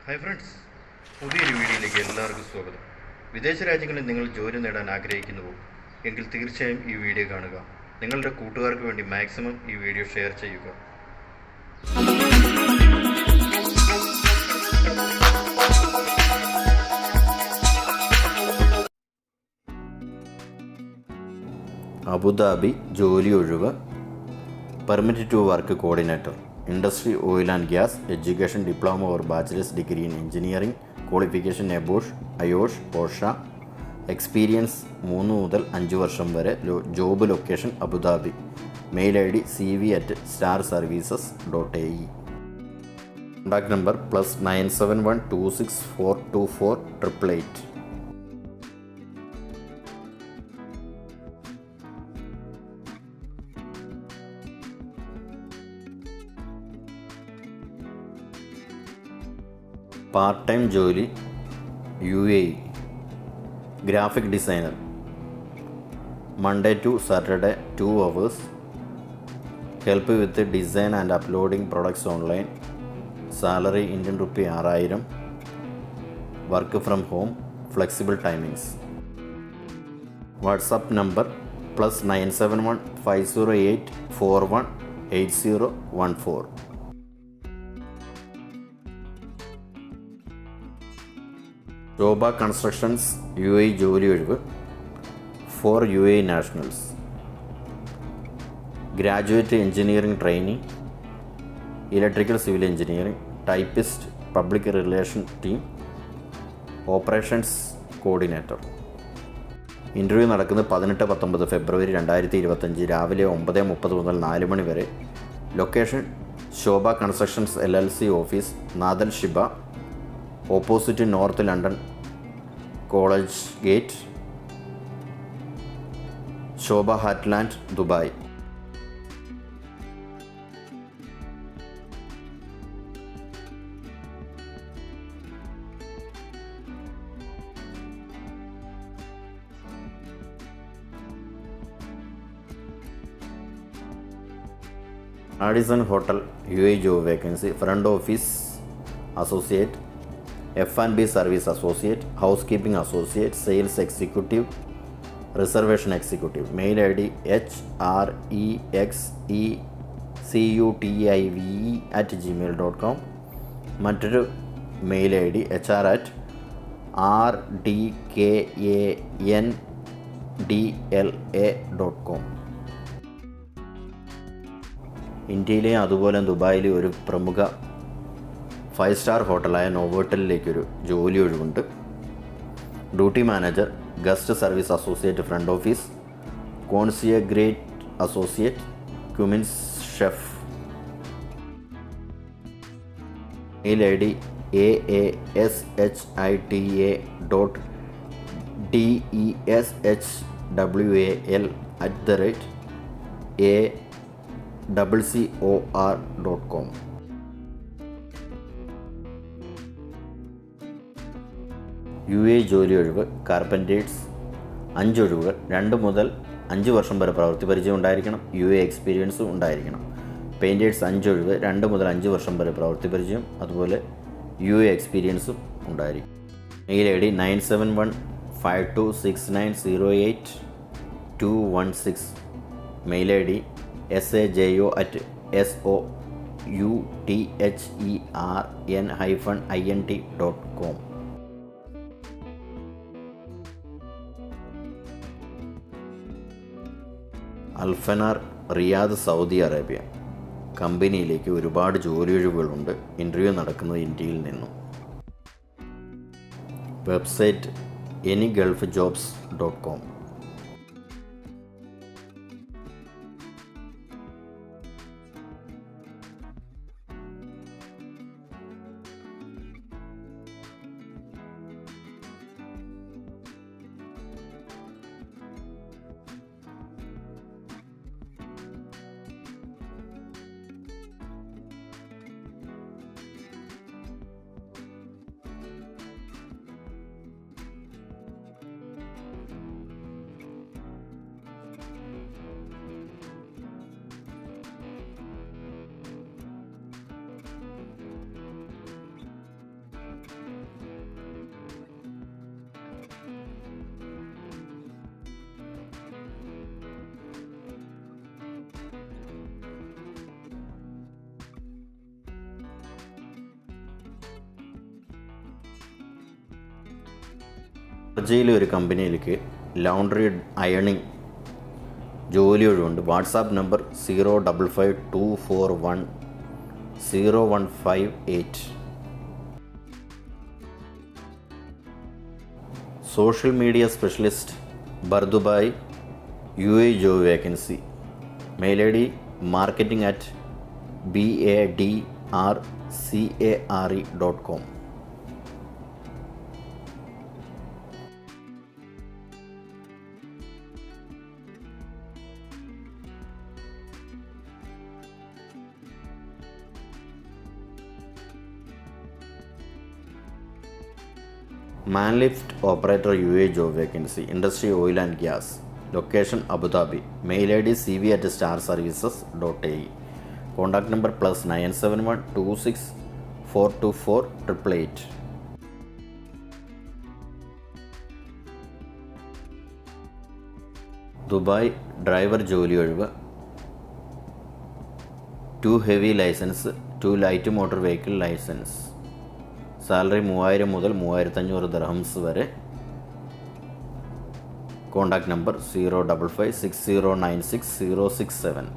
Hi friends, പുതിയൊരു വീഡിയോയിലേക്ക് എല്ലാവർക്കും സ്വാഗതം. വിദേശ രാജ്യങ്ങളിൽ നിങ്ങൾ ജോലി നേടാൻ ആഗ്രഹിക്കുന്നുവോ എങ്കിൽ തീർച്ചയായും ഈ വീഡിയോ കാണുക. നിങ്ങളുടെ കൂട്ടുകാർക്ക് വേണ്ടി മാക്സിമം ഈ വീഡിയോ ഷെയർ ചെയ്യുക. അബുദാബി ജോലി ഒഴിവ്. Permit to work coordinator. Industry oil and gas. Education diploma or bachelor's degree in engineering. Qualification NEBOSH IOSH OSHA. Experience 3 മുതൽ 5 വർഷം വരെ. Job location Abu Dhabi. Mail ID cv@starservices.ae. Contact number +971 26424 888. Part time ജോലി UAE. Graphic designer. Monday to Saturday 2 hours. Help with design and uploading products online. Salary Indian rupee 6000. Work from home. Flexible timings. WhatsApp number +971 508 41 8014. Sobha constructions UAE ജോലി ഒഴിവ്. For UAE nationals. Graduate engineering training. Electrical civil engineering. Typist. Public relation team. Operations coordinator. Interview നടക്കുന്നത് 18-19 ഫെബ്രുവരി 2025 രാവിലെ 9:30 മുതൽ 4 മണി വരെ. Location Sobha constructions LLC office, Nad Al Sheba, opposite North London college gate, Sobha Hartland, Dubai. Addison hotel UAE job vacancy. Front office associate, F&B service associate, house keeping associate, sales executive, reservation executive. Mail ID hrexecutive@gmail.com. മറ്റൊരു mail ID hr@rdkandla.com. ഇന്ത്യയിലെ അതുപോലെ ദുബായിലെ ഒരു പ്രമുഖ 5 star ഹോട്ടലായ നോവോട്ടലിലേക്കൊരു ജോലി ഒഴിവുണ്ട്. Duty manager, guest service associate, front office, concierge associate, commis chef. Mail ID aashwal@acor.com. UAE ജോലി ഒഴിവ്. കാർപ്പൻറ്റേഴ്സ് 5 ഒഴിവുകൾ. 2 മുതൽ 5 വർഷം വരെ പ്രവൃത്തി പരിചയം ഉണ്ടായിരിക്കണം. UAE എക്സ്പീരിയൻസും ഉണ്ടായിരിക്കണം. പെയിൻറ്റേഴ്സ് 5 ഒഴിവ്. 2 മുതൽ 5 വർഷം വരെ പ്രവൃത്തി പരിചയം, അതുപോലെ UAE എക്സ്പീരിയൻസും ഉണ്ടായിരിക്കും. Mail ID 971526908-216. Mail ID sajo@souther'n-int.com. Alfanar, Riyadh, Saudi Arabia. കമ്പനിയിലേക്ക് ഒരുപാട് ജോലി ഒഴിവുകളുണ്ട്. ഇൻ്റർവ്യൂ നടക്കുന്നത് ഇന്ത്യയിൽ നിന്നും. Website anygulfjobs.com. ഷാർജയിലെ ഒരു കമ്പനിയിലേക്ക് ലൗണ്ടറി അയണിങ് ജോലി ഒഴിവുണ്ട്. WhatsApp number 05524101558. Social media specialist Bur Dubai UAE job vacancy. Mail ID marketing@badrcare.com. Manlift operator UAE job vacancy. Industry oil and gas. Location Abu Dhabi. Mail ID cv@starservices.ae. Contact number +971 26 424 888. Dubai driver ജോലി ഒഴിവ്. 2 heavy licence, 2 light motor vehicle licence. Salary 3000 മുതൽ 3500 dirhams വരെ. Contact number 0556096 067.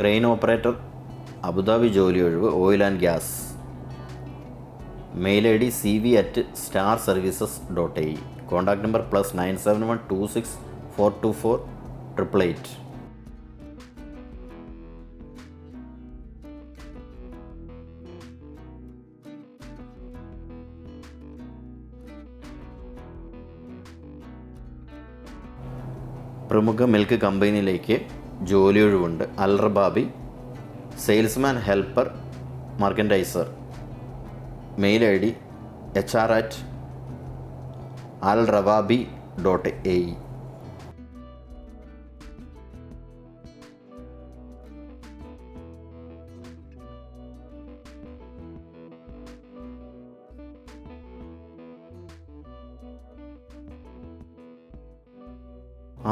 Crane operator Abu Dhabi ജോലി ഒഴിവ്. Oil and gas. Mail ID cv@starservices.ae. Contact number +971 26 424 888. പ്രമുഖ milk കമ്പനിയിലേക്ക് ജോലി ഒഴിവുണ്ട്. Al Rawabi salesman helper merchandiser. Mail ID hr@alrawabi.ae.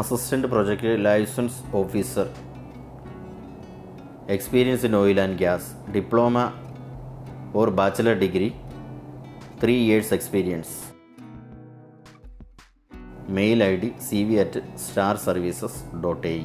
Assistant project licence officer. Experience in oil and gas. Diploma or bachelor degree, 3 years experience. Mail ID cv@starservices.ae.